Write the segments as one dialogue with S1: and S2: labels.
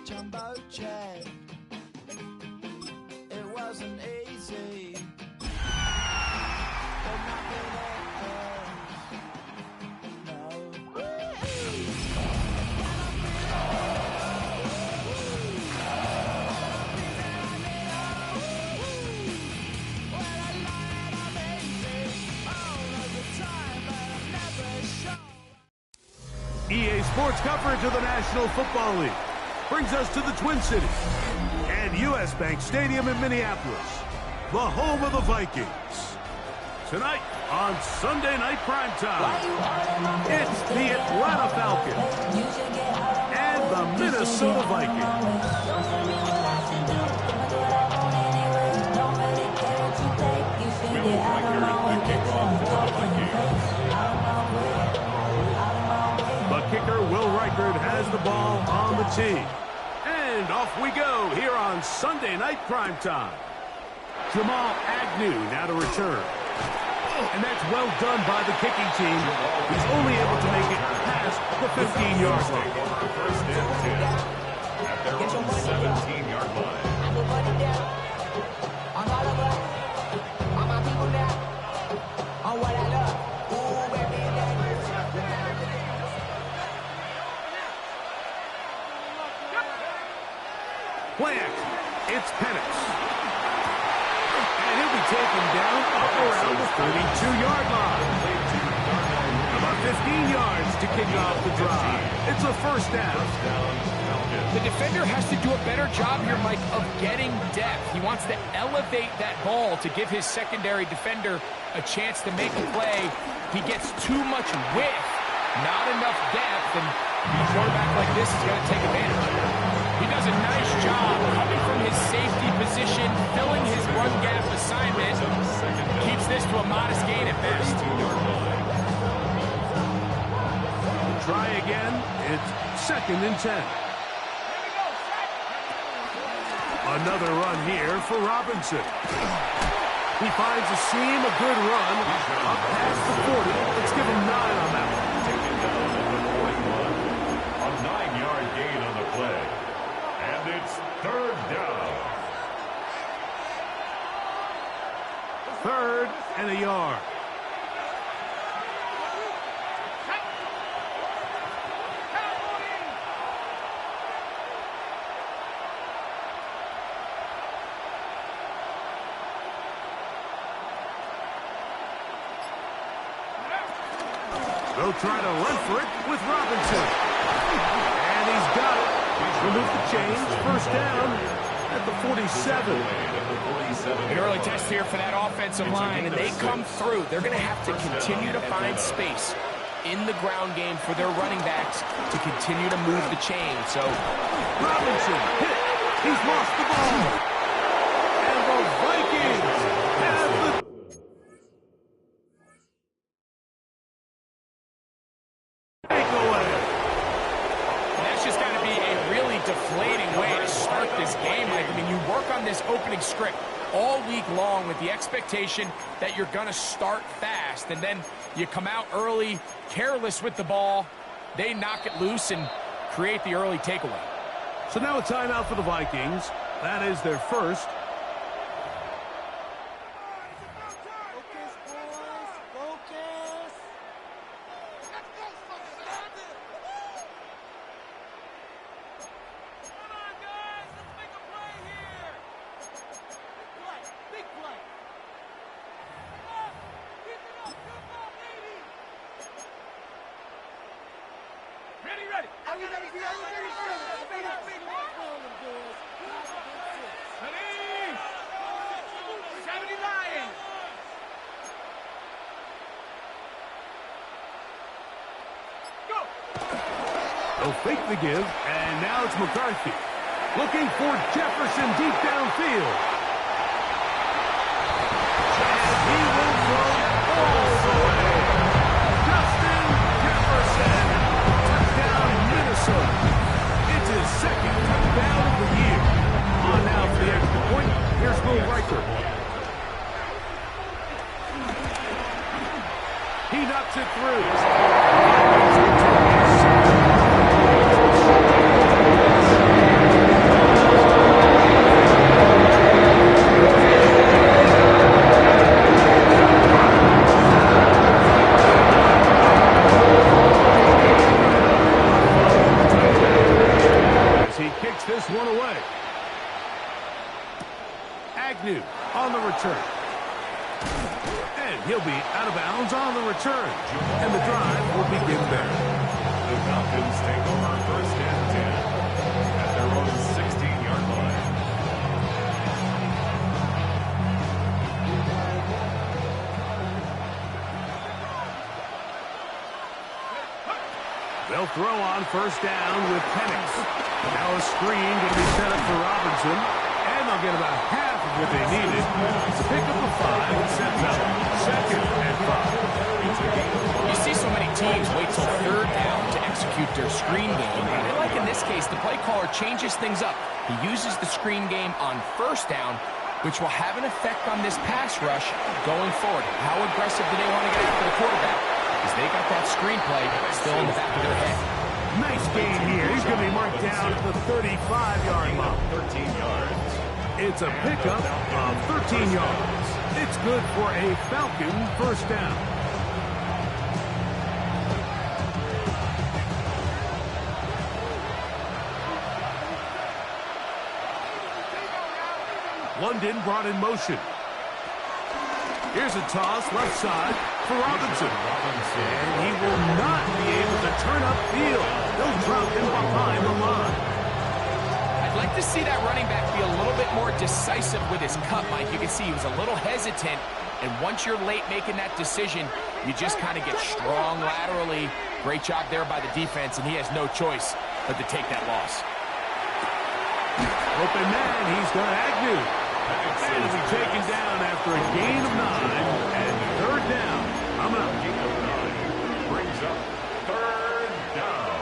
S1: jumbo jet. It wasn't easy, but nothing else. No.
S2: EA Sports coverage of the National Football League brings us to the Twin Cities and U.S. Bank Stadium in Minneapolis, the home of the Vikings. Tonight on Sunday Night Primetime, it's the Atlanta Falcons and the Minnesota Vikings.
S3: Will Riker the kickoff for the Vikings.
S2: The kicker, Will Reichard, has the ball on the tee. And off we go here on Sunday Night Primetime. Jamal Agnew now to return. And that's well done by the kicking team. He's only able to make it past the 15-yard line.
S3: First and 10 at their own 17-yard line.
S2: Plant. It's Penix. And he'll be taken down up around the 32-yard line. About 15 yards to kick off the drive. It's a first down.
S4: The defender has to do a better job here, Mike, of getting depth. He wants to elevate that ball to give his secondary defender a chance to make a play. He gets too much width, not enough depth, and a quarterback like this is going to take advantage. He does a nice job coming from his safety position, filling his run gap assignment. Keeps this to a modest gain at best.
S2: Try again. It's 2nd and 10. Another run here for Robinson. He finds a seam, a good run, up past the 40. Let's give him 9 on that one.
S3: Taken down at the 41. A 9-yard gain on the play. And it's 3rd down.
S2: 3rd and a yard. They'll try to run for it with Robinson. And he's got it. Remove the chains. First down at the 47.
S4: An early test here for that offensive line, and they come through. They're going to have to continue to find space in the ground game for their running backs to continue to move the chain. So
S2: Robinson hit. He's lost the ball. And the Vikings have the takeaway.
S4: that's just got to be a really deflating way to start this game. Like, I mean, you work on this opening script all week long with the expectation that you're going to start fast, and then you come out early, careless with the ball. They knock it loose and create the early takeaway.
S2: So now a timeout for the Vikings. That is their first. They'll fake the give, and now it's McCarthy. Looking for Jefferson deep downfield. And he will throw all the way. Justin Jefferson. Touchdown, Minnesota. It's his 2nd touchdown of the year. On now for the extra point. Here's Will Riker. He knocks it through. They'll throw on first down with Penix. Now a screen going to be set up for Robinson. And they'll get about half of what they needed. Pick up a 5 and sets up 2nd and 5.
S4: You see so many teams wait till third down to execute their screen game. And like in this case, the play caller changes things up. He uses the screen game on first down, which will have an effect on this pass rush going forward. How aggressive do they want to get after the quarterback? Because they got that screenplay still in the back of their head.
S2: Nice gain here. He's going to be marked down at the 35-yard line.
S3: 13 yards.
S2: It's a pickup of 13 yards. It's good for a Falcon first down. London brought in motion. Here's a toss left side for Robinson. And he will not be able to turn upfield. They'll drop him behind the line.
S4: I'd like to see that running back be a little bit more decisive with his cut, Mike. You can see he was a little hesitant. And once you're late making that decision, you just kind of get strong laterally. Great job there by the defense, and he has no choice but to take that loss.
S2: Open man, he's got Agnew. And he'll be taken down after a gain of 9 and third down. Coming up.
S3: Gain of 9 brings up third down.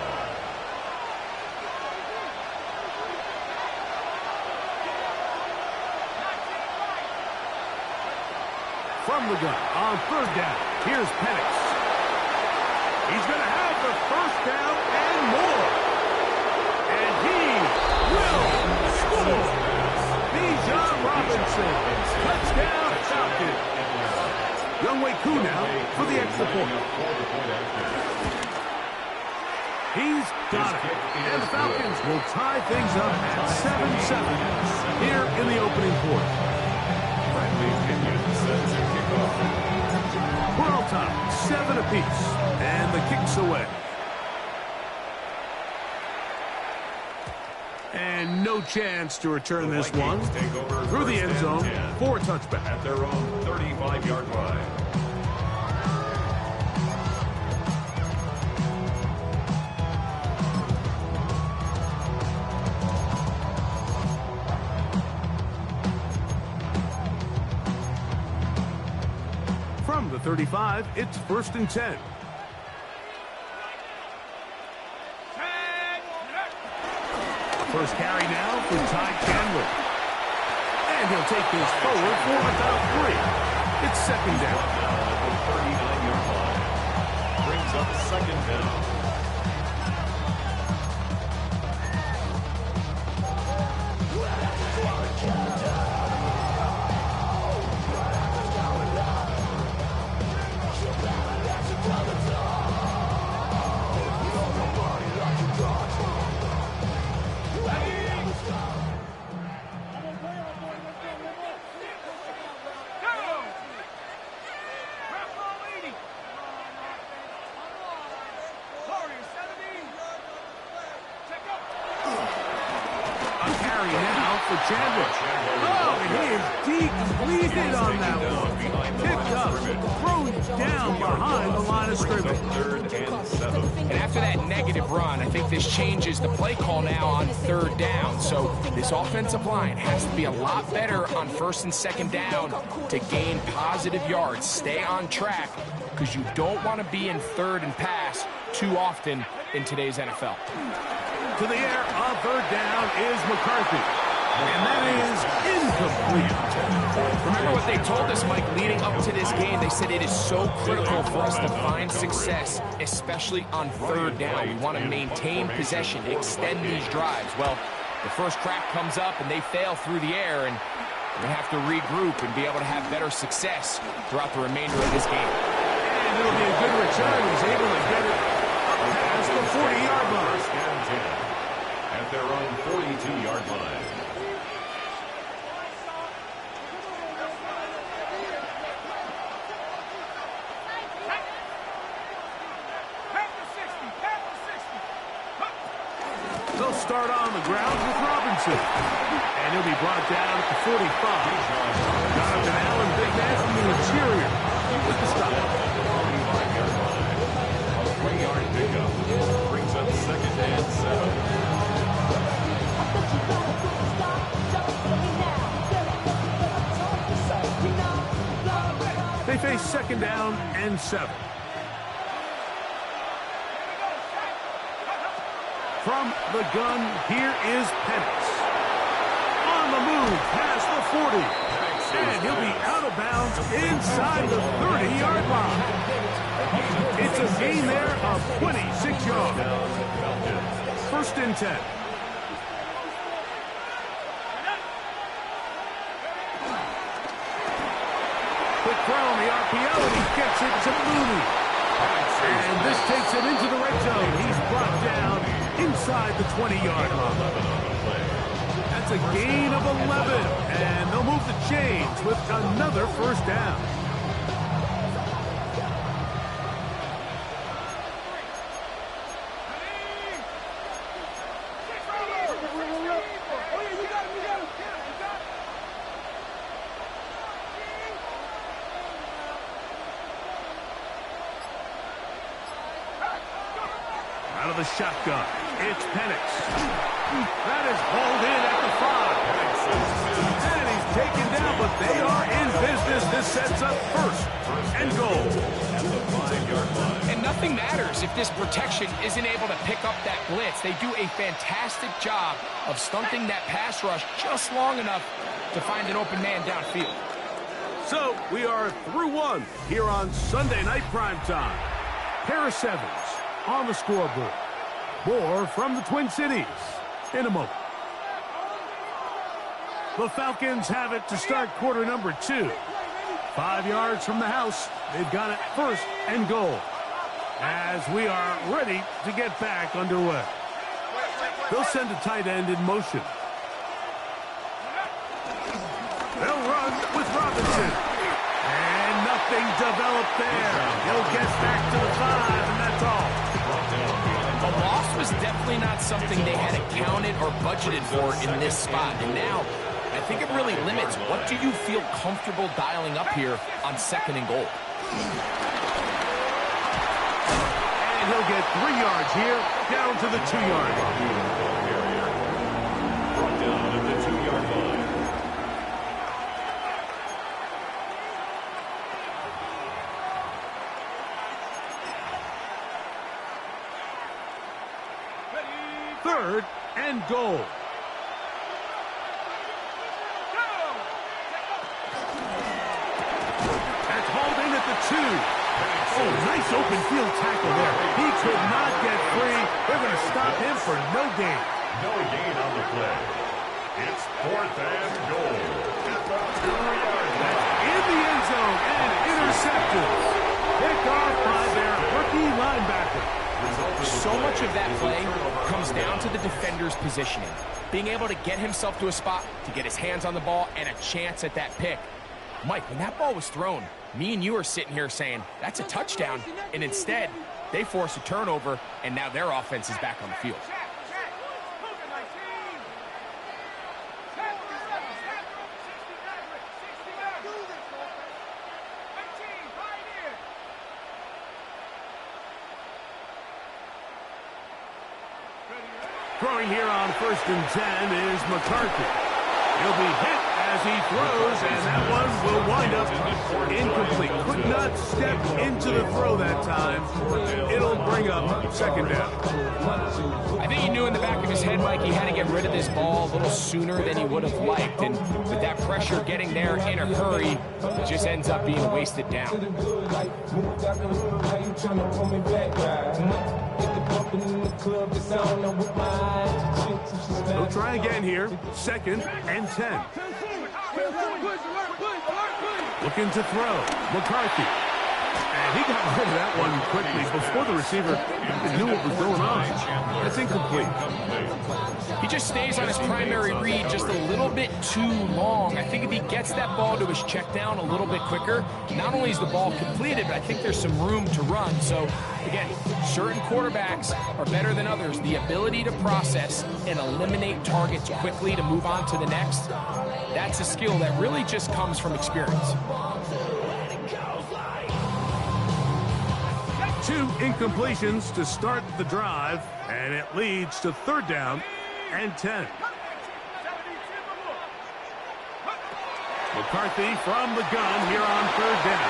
S2: From the gun on third down, here's Penix. He's going to have the first down and more. And he will score. Bijan Robinson, touchdown Falcons. Younghoe Koo now for the extra point. He's got it. And the Falcons will tie things up at 7-7 here in the opening quarter.
S3: Friendly opinion says a kickoff.
S2: We're all tied, 7 apiece, and the kick's away. And no chance to return this one through the end zone for a touchback.
S3: At their own 35-yard line.
S2: From the 35, it's 1st and 10. First carry now for Ty Chandler. And he'll take this forward for about 3. It's 2nd down.
S3: At the 39-yard line. Brings up 2nd down.
S2: Chandler. Oh, he is depleted on that one. Picked up, thrown down behind the line of scrimmage.
S3: 3rd and 7.
S4: And after that negative run, I think this changes the play call now on 3rd down. So this offensive line has to be a lot better on 1st and 2nd down to gain positive yards. Stay on track because you don't want to be in 3rd and pass too often in today's NFL.
S2: To the air on 3rd down is McCarthy. And that is incomplete.
S4: Remember what they told us, Mike, leading up to this game. They said it is so critical for us to find success, especially on 3rd down. We want to maintain possession, extend these drives. Well, the first crack comes up and they fail through the air, and we have to regroup and be able to have better success throughout the remainder of this game.
S2: And it'll be a good return. He's able to get it past the 40-yard line.
S3: 1st and 10. At their own 42-yard line.
S2: They'll start on the ground with Robinson. And he'll be brought down at the 45. Jonathan Allen, big man from the interior. With the stop.
S3: 45-yard line. A 3-yard pickup. second and 7.
S2: They face second down and 7. From the gun, here is Penix. On the move, past the 40. And he'll be out of bounds inside the 30-yard line. It's a gain there of 26 yards. First and 10. Quick throw on the RPO, and he gets it to Mooney. And this takes him into the red zone. He's brought down inside the 20-yard line. That's a gain of 11, and they'll move the chains with another first down. Out of the shotgun, it's Penix. That is hauled in at the 5. And he's taken down, but they are in business. This sets up first and goal.
S4: And nothing matters if this protection isn't able to pick up that blitz. They do a fantastic job of stunting that pass rush just long enough to find an open man downfield.
S2: So we are through one here on Sunday Night Primetime. Pair of 7s on the scoreboard. More from the Twin Cities in a moment. The Falcons have it to start quarter number 2. 5 yards from the house. They've got it first and goal. As we are ready to get back underway. They'll send a tight end in motion. They'll run with Robinson. And nothing developed there. He'll get back to the 5, and that's all.
S4: The loss was definitely not something they had accounted or budgeted for in this spot. And now, I think it really limits what do you feel comfortable dialing up here on second and goal.
S2: And he'll get 3 yards here, down to the 2-yard line.
S3: Brought down at the 2-yard line.
S2: Third and goal. That's hauled in at the 2. Oh, nice open field tackle there. He could not get free. They're going to stop him for no gain.
S3: No gain on the play. It's 4th and goal. At the 2-yard line.
S2: In the end zone and intercepted. Picked off by their rookie linebacker.
S4: So much of that play comes down to the defender's positioning. Being able to get himself to a spot, to get his hands on the ball, and a chance at that pick. Mike, when that ball was thrown, me and you are sitting here saying, that's a touchdown. And instead, they force a turnover, and now their offense is back on the field.
S2: Throwing here on 1st and 10 is McCarthy. He'll be hit as he throws, and that one will wind up incomplete. Could not step into the throw that time. It'll bring up second down.
S4: I think he knew in the back of his head, Mike, he had to get rid of this ball a little sooner than he would have liked. And with that pressure getting there in a hurry, it just ends up being a wasted down.
S2: They'll try again here. 2nd and 10. Looking to throw. McCarthy. And he got rid of that one quickly before the receiver even knew what was going on. That's incomplete.
S4: He just stays on his primary read just a little bit too long. I think if he gets that ball to his check down a little bit quicker, not only is the ball completed, but I think there's some room to run. So, again, certain quarterbacks are better than others. The ability to process and eliminate targets quickly to move on to the next, that's a skill that really just comes from experience.
S2: 2 incompletions to start the drive, and it leads to 3rd down and 10. McCarthy from the gun here on 3rd down.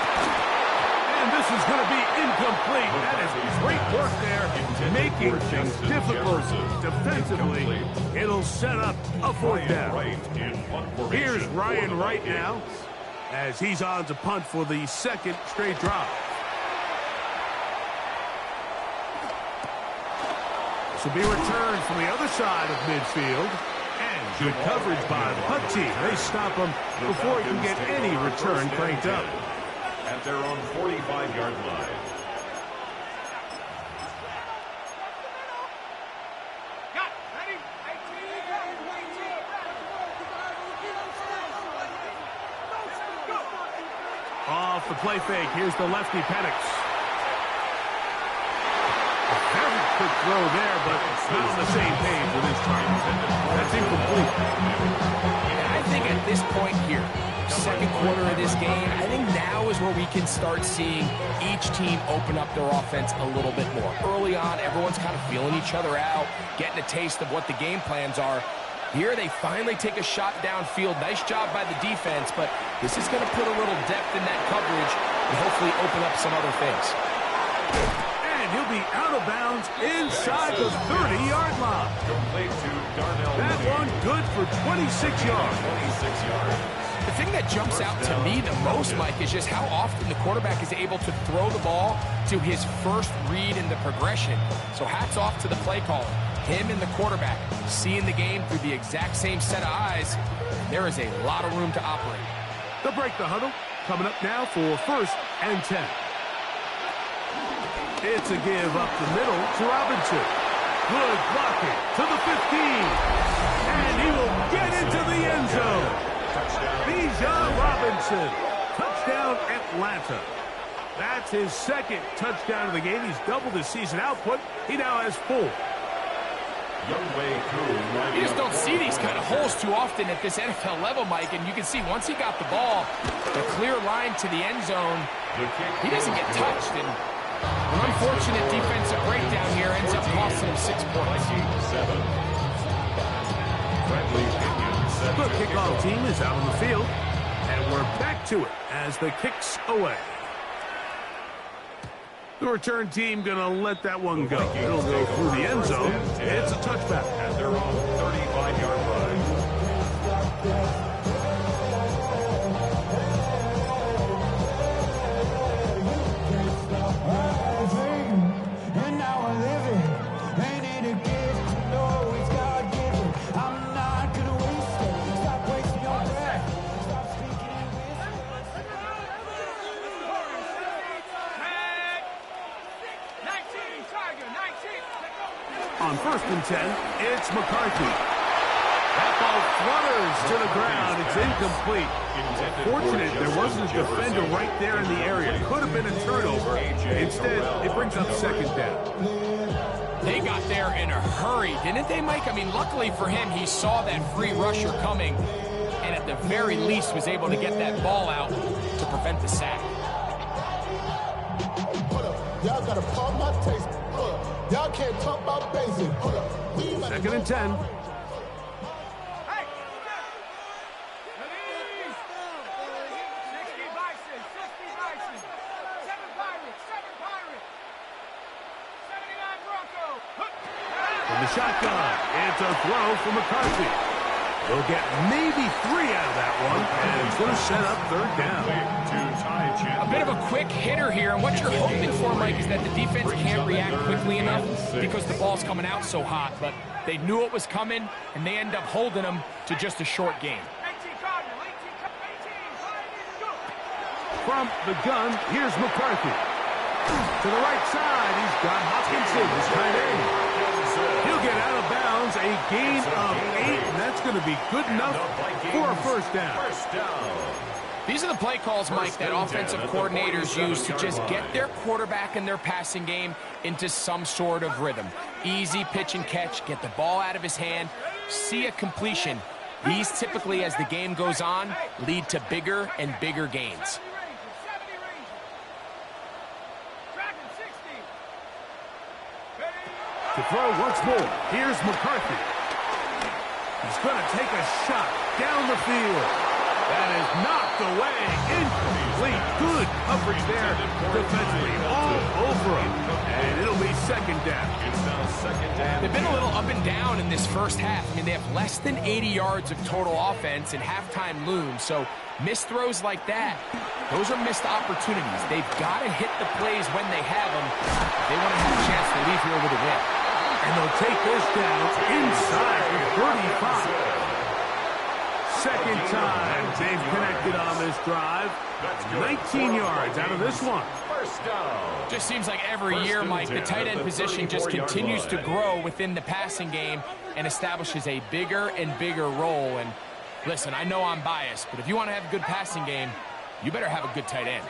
S2: And this is going to be incomplete. That is great work there, making things difficult defensively. It'll set up a 4th down. Here's Ryan Wright now, as he's on to punt for the 2nd straight drive. This will be returned from the other side of midfield. And good coverage by the punt team. They stop him before he can get any return cranked up.
S3: At their own 45-yard line.
S2: Off the play fake, here's the lefty Penix. A very quick throw there, but not on the same page with his target. That's incomplete.
S4: And I think at this point here, 2nd quarter of this game, I think now is where we can start seeing each team open up their offense a little bit more. Early on, everyone's kind of feeling each other out, getting a taste of what the game plans are. Here they finally take a shot downfield. Nice job by the defense, but this is going to put a little depth in that coverage and hopefully open up some other things.
S2: And he'll be out of bounds inside the 30-yard line. That one good for 26 yards.
S4: The thing that jumps out to me the most, Mike, is just how often the quarterback is able to throw the ball to his first read in the progression. So hats off to the play caller. Him and the quarterback seeing the game through the exact same set of eyes. There is a lot of room to operate.
S2: They'll break the huddle. Coming up now for 1st and 10. It's a give up the middle to Robinson. Good blocking to the 15. And he will get into the end zone. Bijan Robinson. Touchdown Atlanta. That's his 2nd touchdown of the game. He's doubled his season output. He now has 4.
S4: You just don't see these kind of holes too often at this NFL level, Mike, and you can see once he got the ball, the clear line to the end zone, he doesn't get touched, and an unfortunate defensive breakdown here ends up costing him 6 points.
S2: The kickoff team is out on the field, and we're back to it as the kick's away. The return team going to let that one go. It'll go through the end zone. It's a touchback.
S3: At their own 35-yard line.
S1: And now I live it. Ain't it a gift to know it's God-given? I'm not gonna waste it. Stop wasting your breath. Stop speaking in wisdom.
S5: 19, Tiger, 19.
S2: On 1st and 10, it's McCarthy. That ball flutters to the ground. It's incomplete. Fortunate there wasn't a defender right there in the area. It could have been a turnover. Instead, it brings up 2nd down.
S4: They got there in a hurry, didn't they, Mike? I mean, luckily for him, he saw that free rusher coming, and at the very least was able to get that ball out to prevent the sack.
S6: Hold up. Y'all got to pump my taste. Hold up. Y'all can't talk about basic. Hold up.
S2: 2nd and 10. From the shotgun, it's a throw for McCarthy. He'll get maybe 3 out of that one, and it's going to set up 3rd down.
S4: A bit of a quick hitter here, and what you're hoping for, Mike, is that the defense can't react quickly enough because the ball's coming out so hot, but they knew it was coming, and they end up holding them to just a short game.
S2: From the gun, here's McCarthy. To the right side, he's got Hopkinson, his tight end. He'll get out of bounds, a gain of 8, and that's going to be good enough for a 1st down.
S4: These are the play calls, Mike, that offensive coordinators use to just get their quarterback and their passing game into some sort of rhythm. Easy pitch and catch, get the ball out of his hand, see a completion. These typically, as the game goes on, lead to bigger and bigger gains.
S2: To throw once more, here's McCarthy. He's going to take a shot down the field. That is knocked away, incomplete. Good coverage there defensively, all over him. And it'll be second down.
S3: It's now second down.
S4: They've been a little up and down in this first half. I mean, they have less than 80 yards of total offense and halftime looms. So missed throws like that, those are missed opportunities. They've got to hit the plays when they have them. They want to have a chance to leave here with a win.
S2: And they'll take this down inside the 35. Second time they've connected on this drive. 19 yards out of this one.
S3: First down.
S4: Just seems like every year, Mike, the tight end position just continues to grow within the passing game and establishes a bigger and bigger role. And listen, I know I'm biased, but if you want to have a good passing game, you better have a good tight end.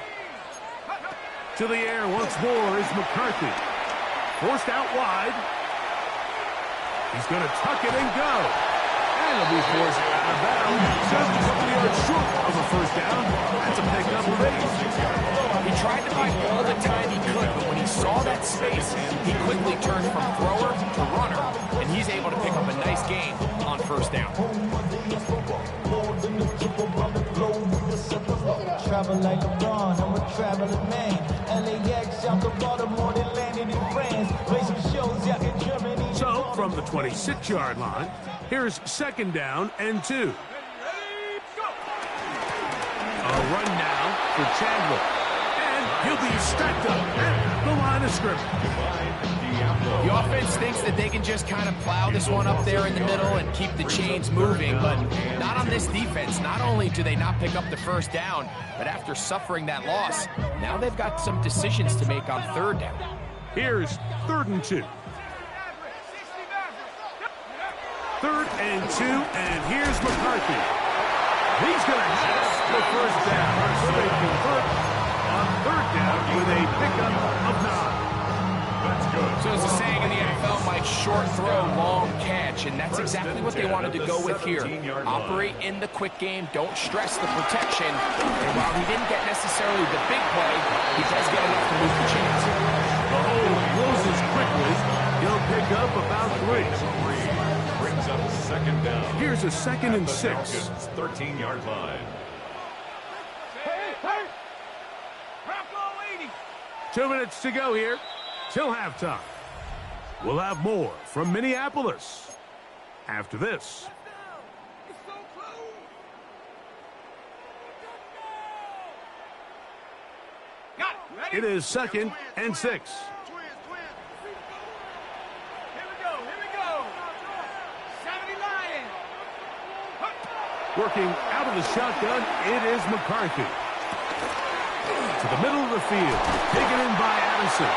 S2: To the air once more is McCarthy. Forced out wide. He's going to tuck it and go. And it'll be forced out of bounds. Just a couple of yards short of a first down. That's a pickup of 8.
S4: He tried to buy all the time he could, but when he saw that space, he quickly turned from thrower to runner, and he's able to pick up a nice gain on first down.
S1: Travel like LeBron, I'm a traveling man. LAX out to Baltimore, they landed in France. Play some shows out in Germany.
S2: So, from the 26-yard line, here's second down and 2. A run now for Chandler. And he'll be stacked up at the line of scrimmage.
S4: The offense thinks that they can just kind of plow this one up there in the middle and keep the chains moving, but not on this defense. Not only do they not pick up the first down, but after suffering that loss, now they've got some decisions to make on third down.
S2: Here's 3rd and 2. 3rd and 2, and here's McCarthy. He's going to have the first down. So they convert on 3rd down with a pickup of 9.
S3: That's good.
S4: So as a saying in the NFL, Mike, short throw, long catch, and that's exactly what they wanted to go with here. Operate in the quick game, don't stress the protection, and while he didn't get necessarily the big play, he does get enough to move the chains.
S2: The hole closes quickly. He'll pick up about 3.
S3: Brings up second down.
S2: Here's a 2nd and 6.
S3: 13-yard line.
S5: Hey! Bronco 80!
S2: 2 minutes to go here till halftime. We'll have more from Minneapolis after this.
S5: It's so close! Got it! Ready?
S2: It is 2nd and 6.
S5: Twins! Here we go! 70 Lions!
S2: Working out of the shotgun, it is McCarthy. To the middle of the field, taken in by Addison.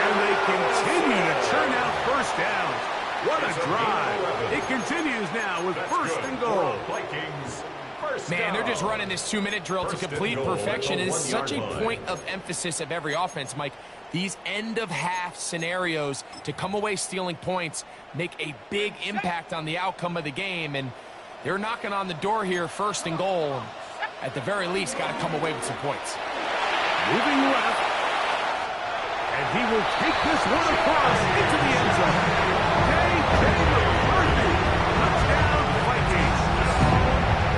S2: And they continue to churn out first downs. What a drive. It continues now with 1st and goal.
S3: Vikings.
S4: Man, they're just running this 2-minute drill to complete perfection. It is such a point of emphasis of every offense, Mike. These end-of-half scenarios to come away stealing points make a big impact on the outcome of the game, and they're knocking on the door here, 1st and goal. At the very least, got to come away with some points.
S2: Moving left. And he will take this one across into the end zone. McCarthy. Touchdown, Vikings.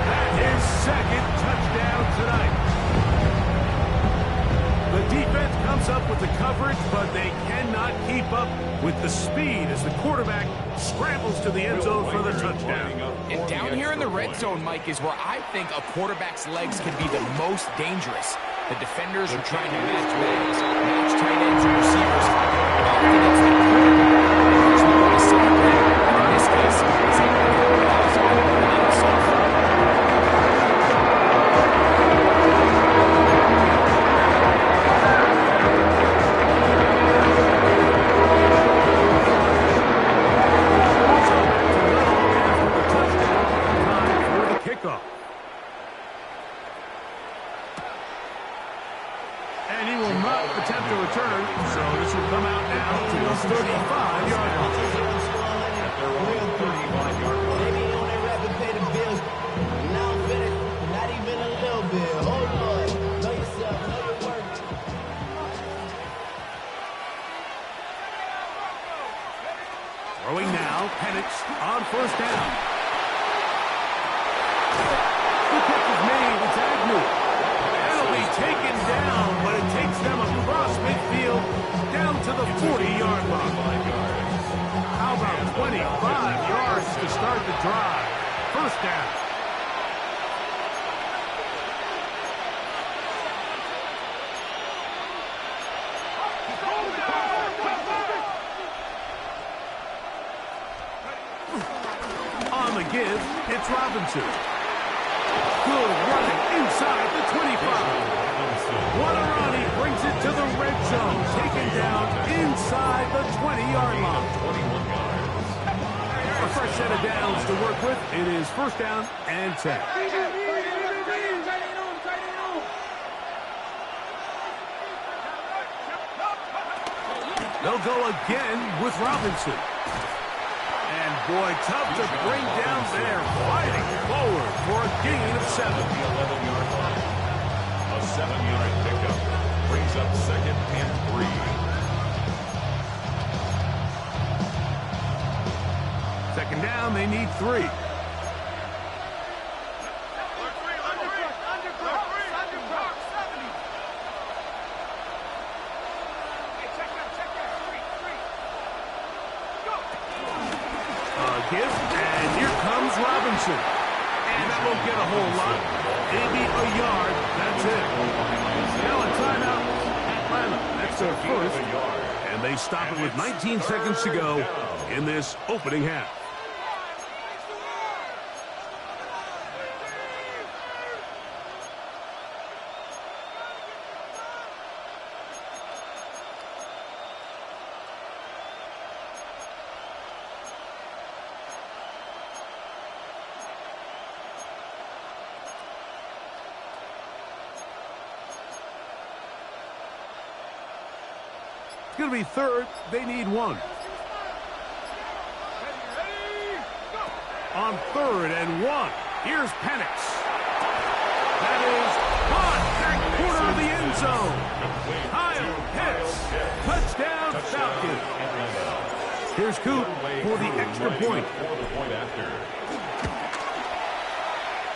S2: That is 2nd touchdown tonight. The defense comes up with the coverage, but they cannot keep up with the speed as the quarterback scrambles to the end zone for the touchdown.
S4: And down here in the red zone, Mike, is where I think a quarterback's legs can be the most dangerous. The defenders are trying to match tight ends and receivers. Often it's the quarterback. There's no one to celebrate. And in this case, it's able to capitalize on it and himself.
S2: And he will not attempt to return, so this will come out now to the 35-yard line.
S3: At their own 35-yard line.
S1: Maybe on that rapid pay the bills. Now I'm finished. Not even a little bit. Hold on. Know yourself. Know your work.
S2: Throwing now, Penix on first down. The kick is made. It's Agnew. It'll be taken down, but it takes them across midfield down to the 40-yard line. How about 25 yards to start the drive? First down. On the give, it's Robinson. Good running inside the 25. What a run. He brings it to the red zone. Taken down inside the 20-yard line. A fresh set of downs to work with. It is first down and 10. They'll go again with Robinson. And boy, tough to bring down there. Fighting forward for a gain of 7.
S3: The 11-yard line. A 7-yard pickup brings up second and 3.
S2: Second down, they need 3. Give, and here comes Robinson. And that won't get a whole lot. Maybe a yard. That's it. Now a timeout. Atlanta. That's their first. And they stop it with 19 seconds to go in this opening half. It's going to be third. They need 1. On 3rd and 1. Here's Penix. That is caught back corner of the end zone. Kyle Pitts. Touchdown Falcons. Here's Coop for the extra point.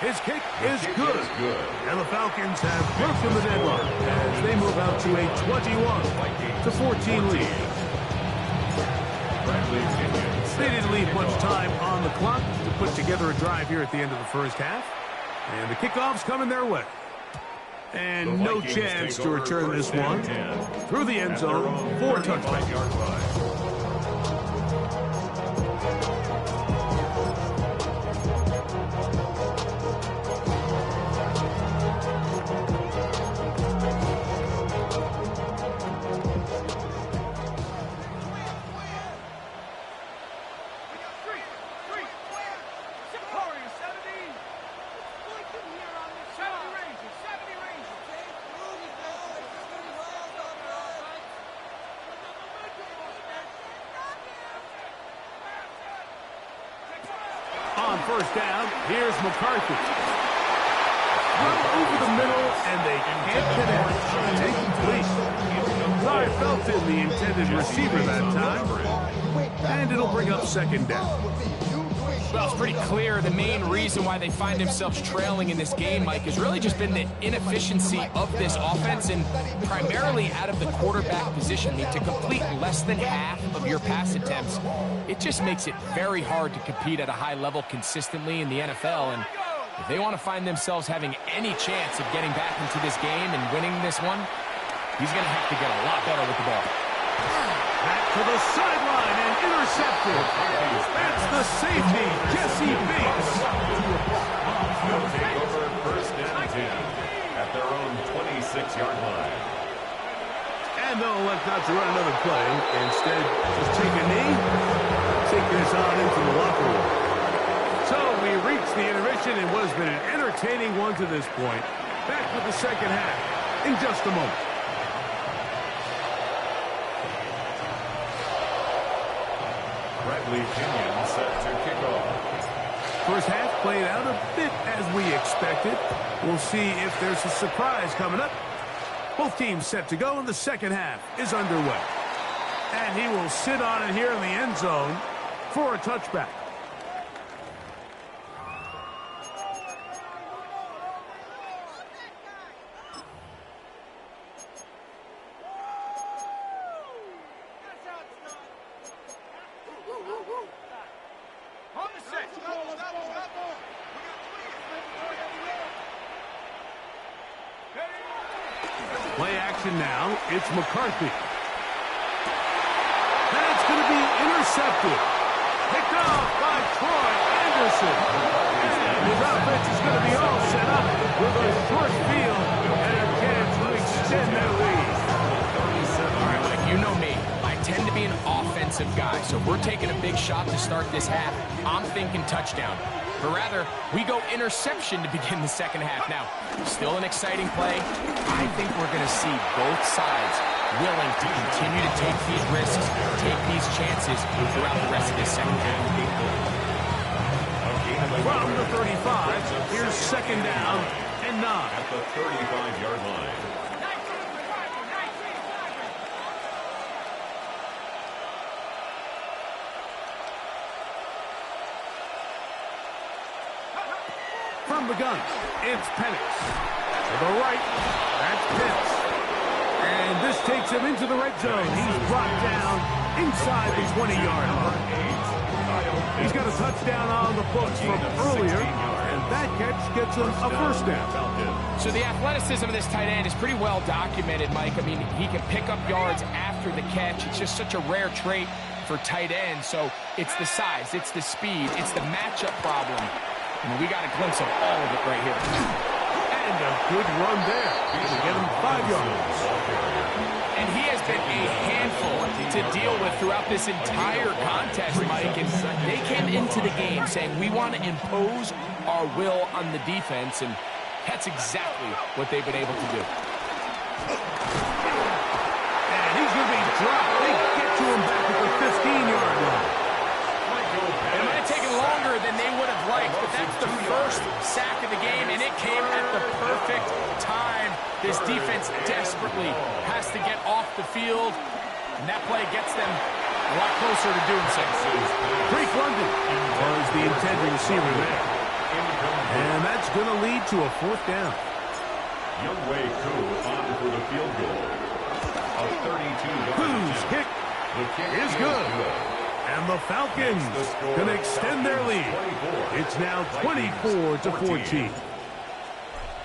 S2: His kick is good. And the Falcons have broken the deadlock as they move out to a 21-14 lead. They didn't leave much time on the clock to put together a drive here at the end of the first half. And the kickoff's coming their way. And no chance to return this one through the end zone for a touchback. On first down, here's McCarthy. Run over the middle, and they can't connect. Incomplete. Sorry, Felton, the intended receiver that time. And it'll bring up second down.
S4: Well, it's pretty clear the main reason why they find themselves trailing in this game, Mike, has really just been the inefficiency of this offense and primarily out of the quarterback position. I mean, to complete less than half of your pass attempts, it just makes it very hard to compete at a high level consistently in the NFL. And if they want to find themselves having any chance of getting back into this game and winning this one, he's going to have to get a lot better with the ball.
S2: Back to the sideline and intercepted. That's the safety, Jesse Bates.
S3: They'll take over first and 10 at their own 26-yard line.
S2: And they'll elect not to run another play. Instead, just take a knee, take this on into the locker room. So we reach the intermission in what has been an entertaining one to this point. Back with the second half in just a moment.
S3: Bradley Kenyon set to kick off.
S2: First half played out a bit as we expected. We'll see if there's a surprise coming up. Both teams set to go, and the second half is underway. And he will sit on it here in the end zone. for a touchback.
S5: On the 6.
S2: Play action now. It's McCarthy. And it's going to be intercepted. Picked off by Troy Anderson. And his offense is going to be all set up with a short field and a chance to extend that lead.
S4: All right, Mike, you know me. I tend to be an offensive guy, so if we're taking a big shot to start this half, I'm thinking touchdown. But rather, we go interception to begin the second half. Now, still an exciting play. I think we're going to see both sides willing to continue to take these risks, take these chances throughout the rest of this second half.
S2: From the 35, here's second down and 9.
S3: At the 35-yard line.
S2: From the gun, it's Penix. To the right, that's Pitts. And this takes him into the red zone. He's brought down inside the 20-yard line. He's got a touchdown on the books from earlier, and that catch gets him a first down.
S4: So the athleticism of this tight end is pretty well documented, Mike. I mean, he can pick up yards after the catch. It's just such a rare trait for tight ends. So it's the size, it's the speed, it's the matchup problem. I mean, we got a glimpse of all of it right here.
S2: And a good run there. To get him 5 yards.
S4: And he has been a handful to deal with throughout this entire contest, Mike. And they came into the game saying, we want to impose our will on the defense, and that's exactly what they've been able to do.
S2: And he's going to be dropped. They get to him back at the 15-yard line.
S4: It might have taken longer than they would have liked, but that's the first sack of the game, and it came at the perfect time. This defense desperately has to get off the field, and that play gets them a lot closer to doing so.
S2: Drake London was the intended receiver there. And that's going to lead to a fourth down.
S3: Youngway Koo on for the field goal. A 32-yard
S2: Koo's kick is good. And the Falcons going to extend their lead. It's now 24-14.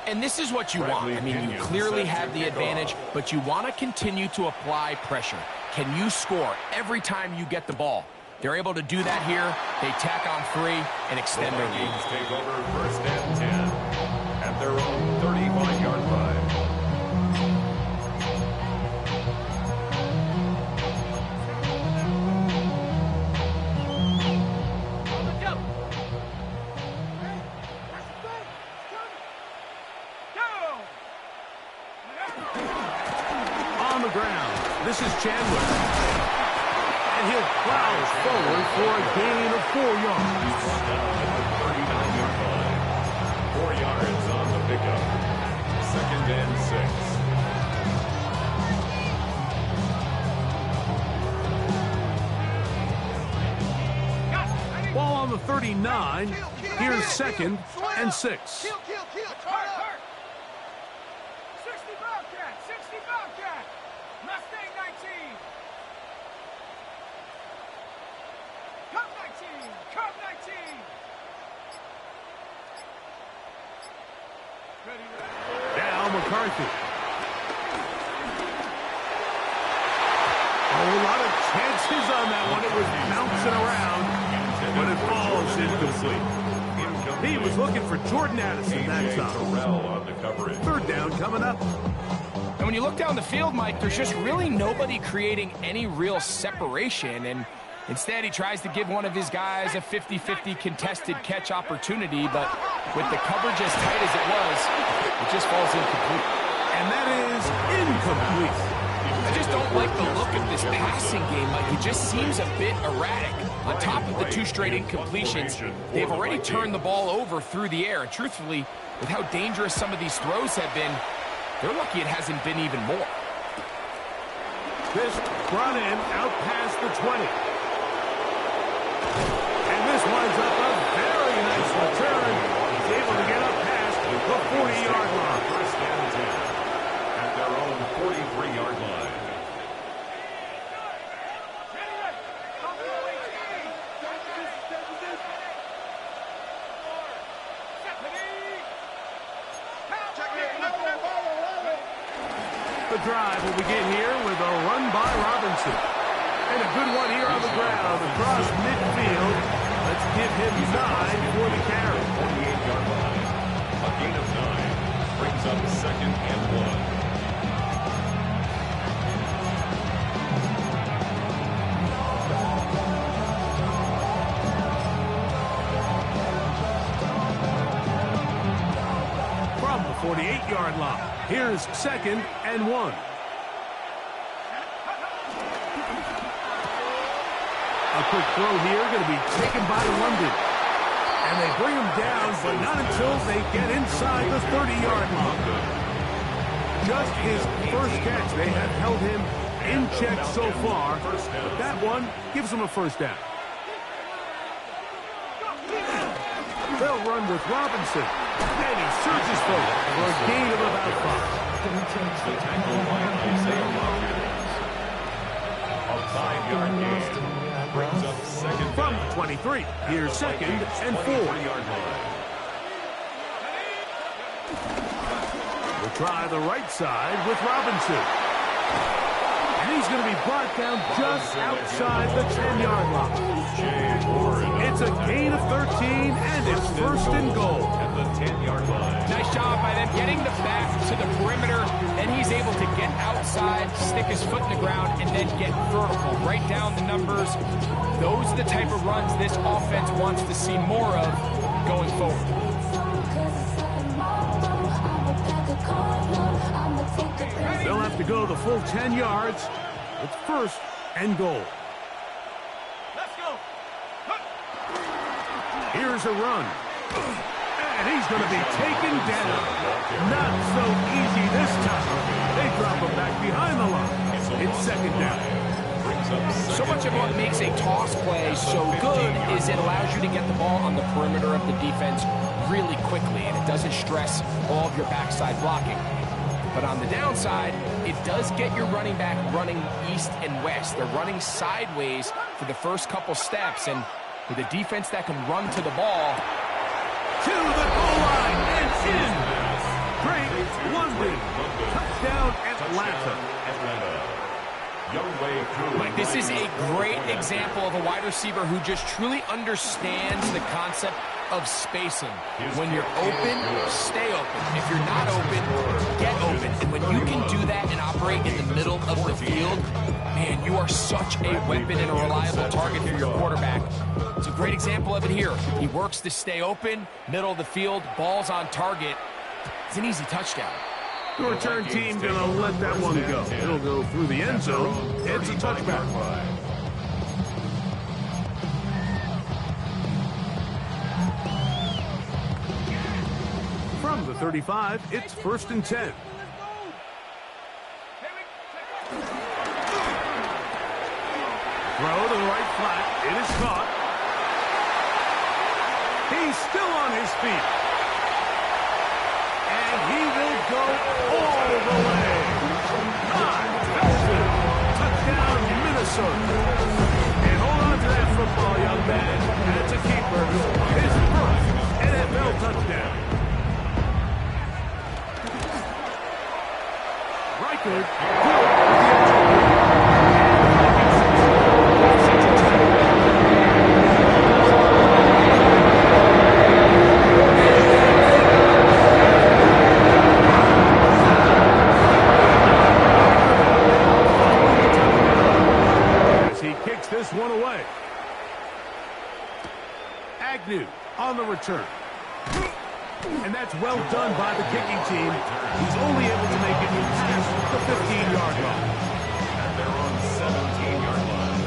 S4: And this is what you want. I mean, you clearly have the advantage, but you want to continue to apply pressure. Can you score every time you get the ball? They're able to do that here. They tack on 3 and extend their lead.
S3: Vikings take over first and 10 at their own 35-yard line.
S2: On the ground, this is Chandler. And he'll plow forward for a gain of 4 yards.
S3: 39-yard line. 4 yards on the pickup. Second and 6.
S2: Ball on the 39. Here's second and 6.
S5: Hurt. 60 Bobcat. 60 Bobcat. Mustang 19. Cub 19. Cub 19.
S2: Now McCarthy. A lot of chances on that one. It was bouncing around, but it falls incomplete. He was looking for Jordan Addison that time.
S3: On the coverage.
S2: Third down coming up.
S4: And when you look down the field, Mike, there's just really nobody creating any real separation. And instead, he tries to give one of his guys a 50-50 contested catch opportunity. But with the coverage as tight as it was, it just falls incomplete.
S2: And that is incomplete.
S4: I just don't like the look of this passing game, Mike. It just seems a bit erratic. On top of the 2 straight incompletions, they've already turned the ball over through the air. And truthfully, with how dangerous some of these throws have been, they're lucky it hasn't been even more.
S2: This brought in out past the 20. 40-yard line.
S3: First and 10 at their own 43-yard line.
S2: The drive will begin here with a run by Robinson. And a good one here on the ground across midfield. Let's give him 9 for the carry.
S3: 48-yard line. A gain of 9 brings up 2nd and 1.
S2: From the 48-yard line, here's 2nd and 1. A quick throw here, going to be taken by London. And they bring him down, but not until they get inside the 30-yard line. Just his first catch. They have held him in check so far, but that one gives him a first down. They'll run with Robinson, and he surges forward for a gain of about 5.
S3: The tackle by Isaiah Rodgers. A 5-yard gain. Brings up 2nd
S2: from 23. Here's 2nd and 4. We'll try the right side with Robinson. And he's going to be brought down just outside the 10-yard line. It's a gain of 13, and it's 1st and goal.
S3: At the 10-yard line.
S4: Nice job by them getting the back to the perimeter, and he's able to get outside, stick his foot in the ground, and then get vertical. Right down the numbers. Those are the type of runs this offense wants to see more of going forward.
S2: They'll have to go the full 10 yards. It's 1st and goal.
S5: Let's go.
S2: Here's a run. And he's going to be taken down. Not so easy this time. They drop him back behind the line. It's 2nd down.
S4: So much of what makes a toss play so good is it allows you to get the ball on the perimeter of the defense really quickly, and it doesn't stress all of your backside blocking. But on the downside, it does get your running back running east and west. They're running sideways for the first couple steps, and with a defense that can run to the ball.
S2: To the goal line and in. Great London. Touchdown Atlanta.
S4: Mike, this is a great example of a wide receiver who just truly understands the concept of spacing. When you're open, stay open. If you're not open, get open. And when you can do that and operate in the middle of the field, man, you are such a weapon and a reliable target for your quarterback. It's a great example of it here. He works to stay open, middle of the field, ball's on target. It's an easy touchdown.
S2: The return team going to let that one go. It'll go through the end zone. It's a touchback. From the 35, it's 1st and 10. Throw to the right flat. It is caught. He's still on his feet. And he will go all the way. Touchdown, Minnesota. And hold on to that football, young man. That's a keeper. His first NFL touchdown. Reichard, this one away. Agnew on the return. And that's well done by the kicking team. He's only able to make it past the 15-yard line.
S3: And they're on 17-yard line.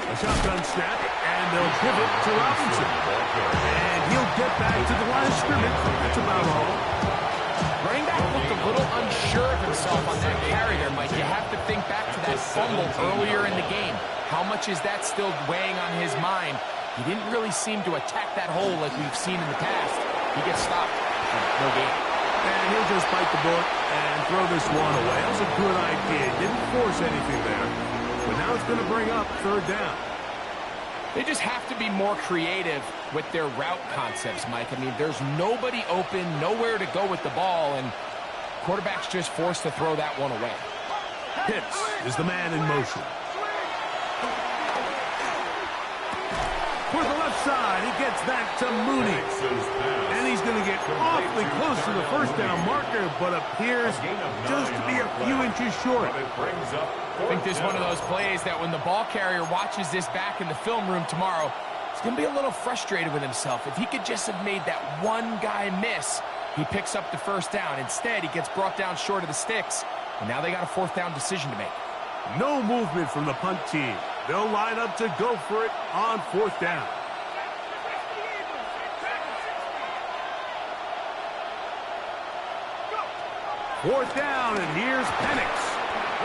S2: A shotgun snap, and they'll give it to Robinson. And he'll get back to the line of scrimmage. That's about all.
S4: Running back looked a little unsure of himself on that carry there, Mike. You have to think back to that fumble earlier in the game. How much is that still weighing on his mind? He didn't really seem to attack that hole like we've seen in the past. He gets stopped. No gain.
S2: And he'll just bite the bullet and throw this one away. That was a good idea. Didn't force anything there. But now it's going to bring up third down.
S4: They just have to be more creative with their route concepts, Mike. I mean, there's nobody open, nowhere to go with the ball, and quarterback's just forced to throw that one away.
S2: Pitts is the man in motion. For the left side, he gets that to Mooney. And he's going to get awfully close to the first down marker, but appears just to be a few inches short.
S4: I think this is one of those plays that when the ball carrier watches this back in the film room tomorrow, he's going to be a little frustrated with himself. If he could just have made that one guy miss, he picks up the first down. Instead, he gets brought down short of the sticks, and now they got a fourth down decision to make.
S2: No movement from the punt team. They'll line up to go for it on fourth down. Fourth down, and here's Penix.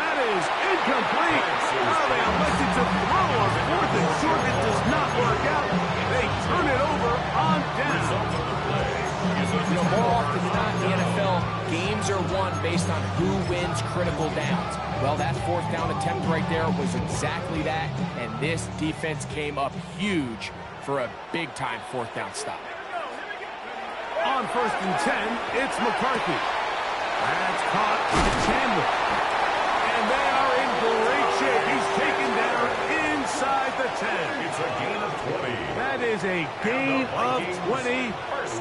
S2: That is incomplete. Oh, they elected to throw on fourth and short. It does not work out. They turn it over on down.
S4: You know, more often than not in the NFL, games are won based on who wins critical downs. Well, that fourth down attempt right there was exactly that, and this defense came up huge for a big-time fourth down stop.
S2: On first and 10, it's McCarthy. That's caught by Chandler. And they are in great shape. He's taken down inside the 10.
S3: It's a gain of 20.
S2: That is a gain of 20.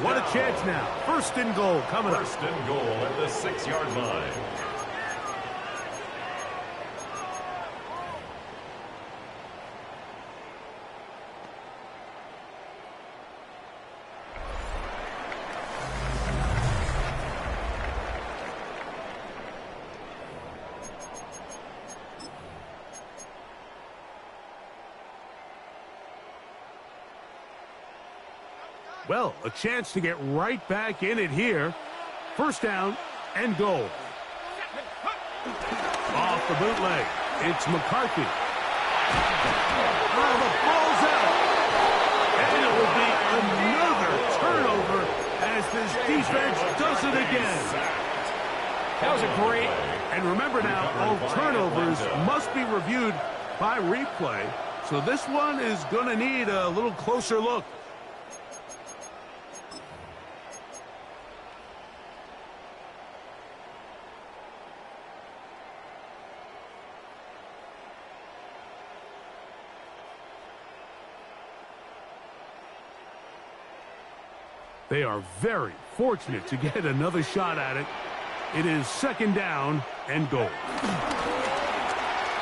S2: What a chance now. First and goal coming up.
S3: First and goal at the 6-yard line.
S2: Well, a chance to get right back in it here. First down and goal. Off the bootleg, it's McCarthy. Oh, the ball's out. And it will be another turnover as this defense does it again.
S4: That was a great...
S2: And remember now, all turnovers must be reviewed by replay. So this one is going to need a little closer look. They are very fortunate to get another shot at it. It is second down and goal.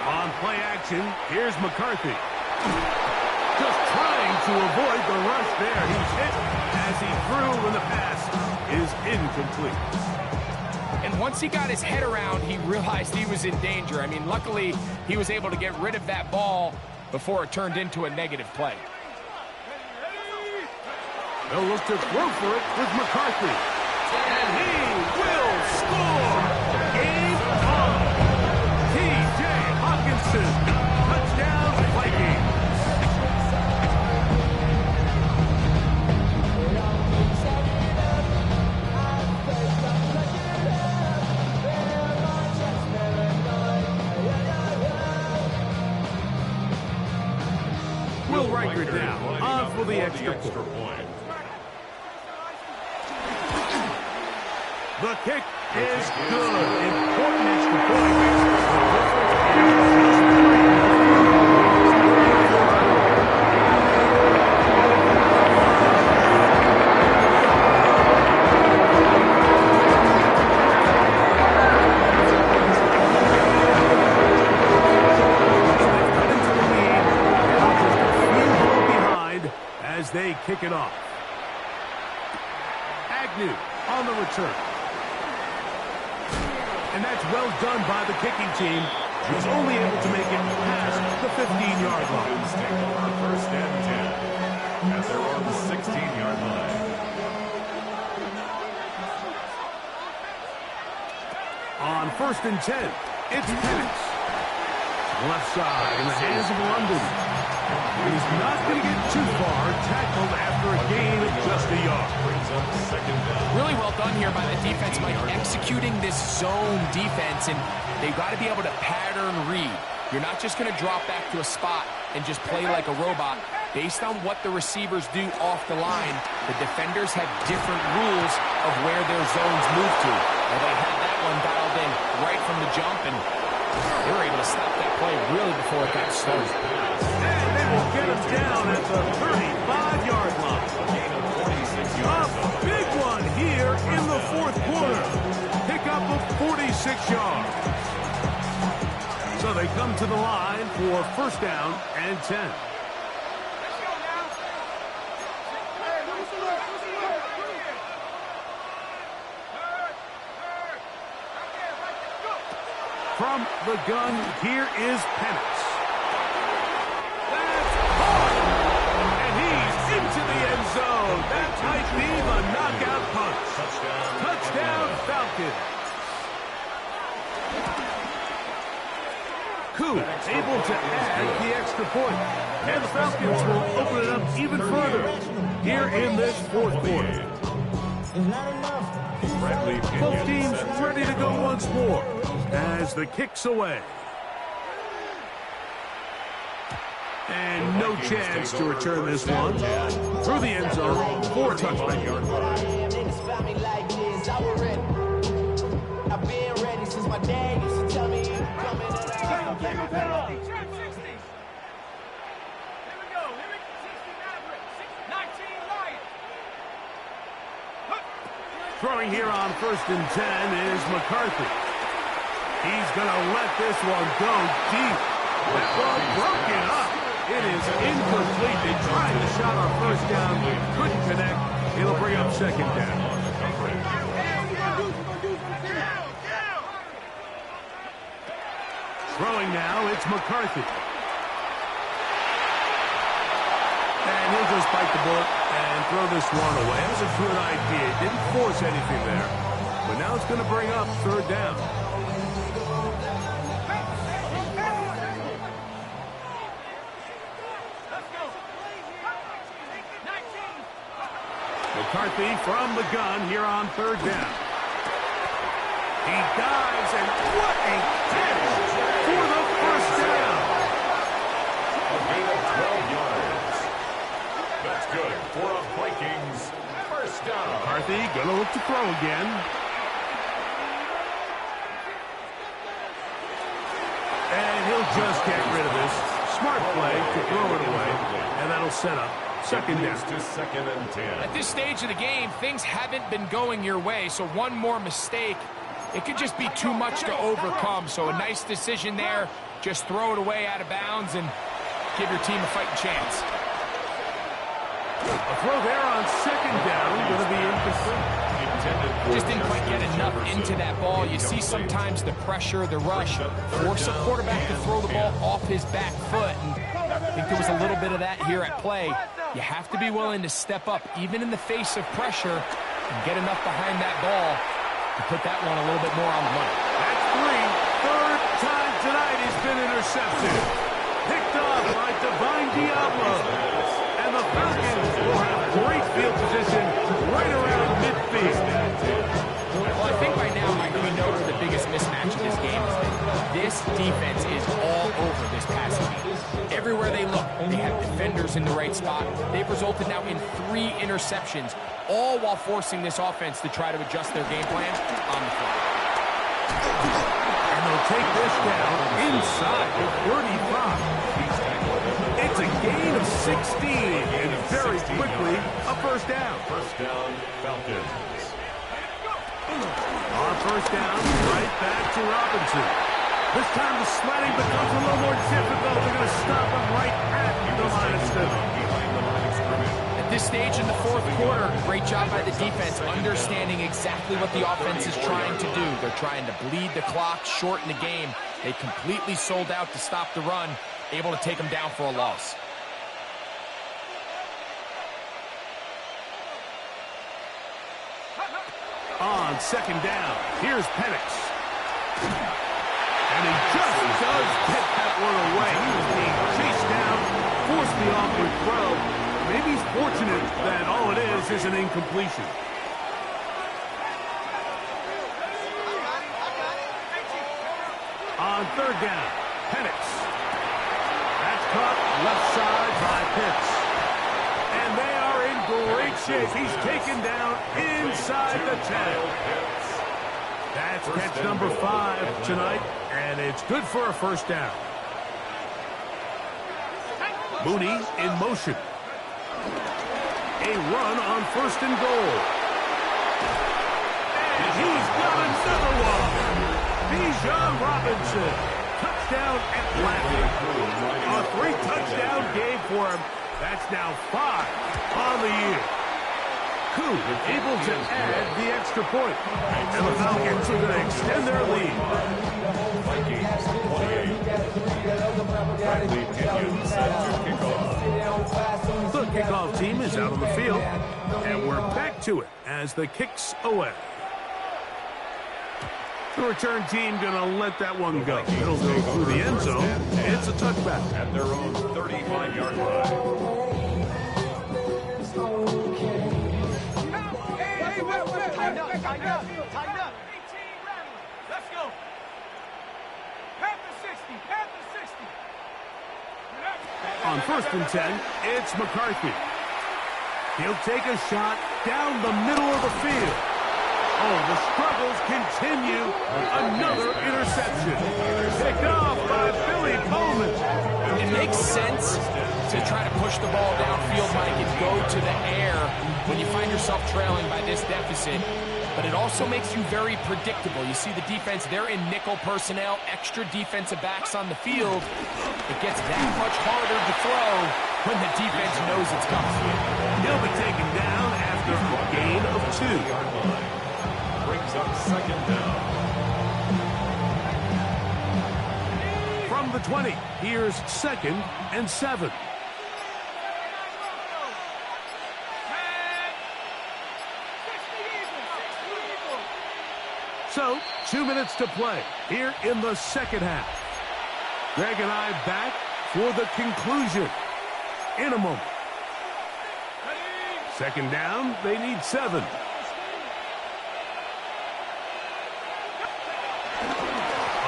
S2: On play action, here's McCarthy. Just trying to avoid the rush there. He's hit as he threw when the pass is incomplete.
S4: And once he got his head around, he realized he was in danger. I mean, luckily, he was able to get rid of that ball before it turned into a negative play.
S2: They'll look to throw for it with McCarthy. And he will score! Game on! T.J. Hawkinson, touchdown Vikings! Will Riker down, on for the extra point. The kick is good. Important extra point. As they kick it off. Agnew on the return. And that's well done by the kicking team. He's only able to make it past the 15-yard line.
S3: Take over first and 10 as they're on the 16-yard line.
S2: On 1st and 10, it's Penix. Left side in the hands of London. He's not going to get too far, tackled after a gain of just a yard.
S3: Brings up second down.
S4: Really well done here by the defense, Mike, executing this zone defense, and they've got to be able to pattern read. You're not just going to drop back to a spot and just play like a robot. Based on what the receivers do off the line, the defenders have different rules of where their zones move to. And they had that one dialed in right from the jump, and they were able to stop that play really before it got started.
S2: And they will get him down at the 35-yard line. A big one here in the 4th quarter. Pickup of 46 yards. So they come to the line for 1st down and 10. From the gun, here is Penix. That's hard! And he's into the end zone. That might be the knockout punch. Touchdown Falcons. Koo able to add the extra point. And the Falcons will open it up even further here in this 4th quarter. Both teams ready to go once more as the kick's away. And no chance to return this one. Through the end zone for a touchback.
S1: I've been ready since my dad used to tell me coming to the
S2: Throwing here on 1st and 10 is McCarthy. He's going to let this one go deep. That one broken up. It is incomplete. They tried the shot on 1st down. Couldn't connect. It'll bring up 2nd down. Throwing now, it's McCarthy. And he'll just bite the bullet and throw this one away. It was a good idea. Didn't force anything there. But now it's going to bring up 3rd down. McCarthy from the gun here on 3rd down. He dives, and what a catch for the 1st down.
S3: A gain of 12 yards. That's good for a Vikings 1st down.
S2: McCarthy going to look to throw again. And he'll just get rid of this. Smart play to throw it away, and that'll set up 2nd down.
S3: To 2nd and 10.
S4: At this stage of the game, things haven't been going your way, so one more mistake, it could just be too much to overcome. So a nice decision there. Just throw it away out of bounds and give your team a fighting chance.
S2: A throw there on 2nd down, going to be incomplete.
S4: Just didn't quite get enough into that ball. You see sometimes the pressure, the rush, force a quarterback to throw the ball off his back foot. And I think there was a little bit of that here at play. You have to be willing to step up, even in the face of pressure, and get enough behind that ball to put that one a little bit more on the money.
S2: That's 3rd time tonight he's been intercepted. Picked off by Divine Diablo. And the Falcons will have great field position right around midfield.
S4: Well, I think by now, Mike, we know where the biggest mismatch of this game has been. This defense is all over this passing game. Everywhere they look, they have defenders in the right spot. They've resulted now in 3 interceptions, all while forcing this offense to try to adjust their game plan on the fly.
S2: And they'll take this down inside the 35. It's a gain of 16, and very quickly a 1st down.
S3: 1st down, Falcons.
S2: On 1st down, right back to Robinson. This time the sledding becomes a little more difficult. They're going to stop him right at the line of scrimmage.
S4: At this stage in the 4th quarter, great job by the defense, understanding exactly what the offense is trying to do. They're trying to bleed the clock, shorten the game. They completely sold out to stop the run, able to take them down for a loss.
S2: On 2nd down, here's Penix. And he just does get that one away. He was being chased down, forced the awkward throw. Maybe he's fortunate that all it is an incompletion. On third down, Penix. That's caught left side by Pitts. And they are in great shape. He's taken down inside the 10. That's catch number 5 tonight, and it's good for a first down. Mooney in motion. A run on first and goal. And he's got another one. Bijan Robinson. Touchdown Atlanta. A 3-touchdown game for him. That's now 5 on the year. Koo able to add the extra point. And the Falcons are going to extend their lead.
S3: Vikings 28. Bradley Pinion set to kick off.
S2: The kickoff team is out on the field. And we're back to it as the kick's away. The return team going to let that one go. It'll go through the end zone. It's a touchback.
S3: At their own 35-yard line.
S5: Tighten up. Let's go. Panther 60. Panther 60.
S2: On first and 10, it's McCarthy. He'll take a shot down the middle of the field. Oh, the struggles continue. Another interception. Picked off by Billy Coleman.
S4: It makes sense to try to push the ball downfield, Mike, and go to the air when you find yourself trailing by this deficit. But it also makes you very predictable. You see the defense, they're in nickel personnel, extra defensive backs on the field. It gets that much harder to throw when the defense knows it's coming.
S2: He'll be taken down after a gain of 2.
S3: Brings up second down.
S2: From the 20, here's 2nd and 7. So, 2 minutes to play here in the second half. Greg and I back for the conclusion in a moment. Second down, they need 7.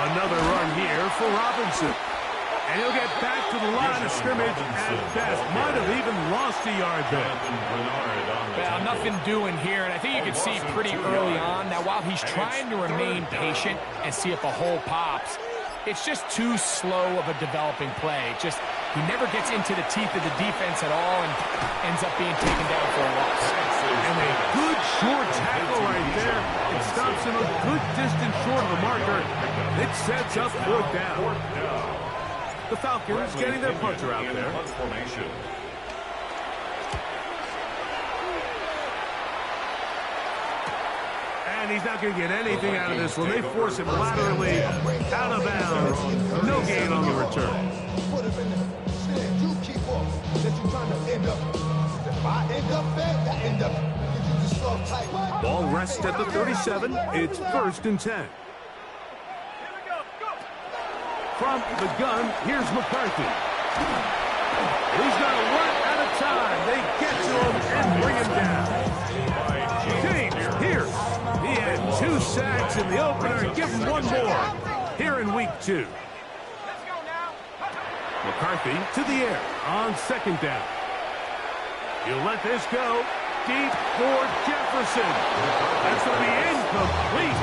S2: Another run here for Robinson. And he'll get back to the line of scrimmage at best. Might have even lost a yard there.
S4: Well, nothing doing here, and I think you can see pretty early on. Now, while he's trying to remain patient and see if a hole pops, it's just too slow of a developing play. He never gets into the teeth of the defense at all and ends up being taken down for a loss.
S2: And a good short tackle right there. It stops him a good distance short of the marker. It sets up 4th down. The Falcons getting their punter out there. And he's not going to get anything out of this one. They force him laterally out of bounds. No gain on the return.
S6: Put him in the stand. You keep up. That you trying to end up. If I end up there, that end up. You just slow tight.
S2: Ball rests at the 37. It's 1st and 10. From the gun, here's McCarthy. He's got to work at a time. They get to him and bring him down. James Pierce. He had 2 sacks in the opener. Give him 1 more here in week 2. McCarthy to the air on 2nd down. He'll let this go. Deep for Jefferson. That's going to be incomplete.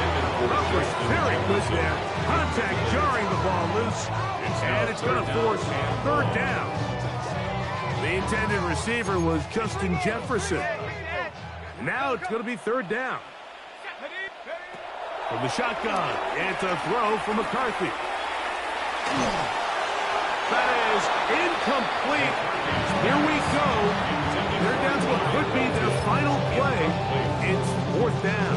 S2: Coverage very good there. Contact jarring the ball loose. And it's going to force 3rd down. The intended receiver was Justin Jefferson. Now it's going to be 3rd down. From the shotgun, it's a throw from McCarthy. That is incomplete. Here we go. They're down to what could be their final play. It's 4th down.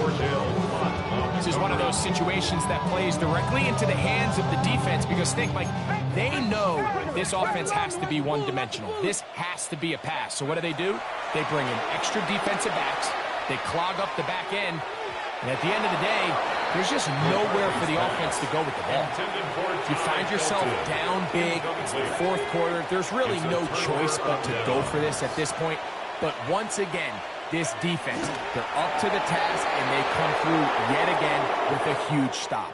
S4: This is one of those situations that plays directly into the hands of the defense because think, Mike, they know this offense has to be one-dimensional. This has to be a pass. So what do? They bring in extra defensive backs. They clog up the back end. And at the end of the day, There's just nowhere for the offense to go with the ball. You find yourself down big. It's the fourth quarter. There's really no choice but to go for this at this point. But once again, this defense, they're up to the task, and they come through yet again with a huge stop.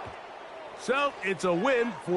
S2: So it's a win for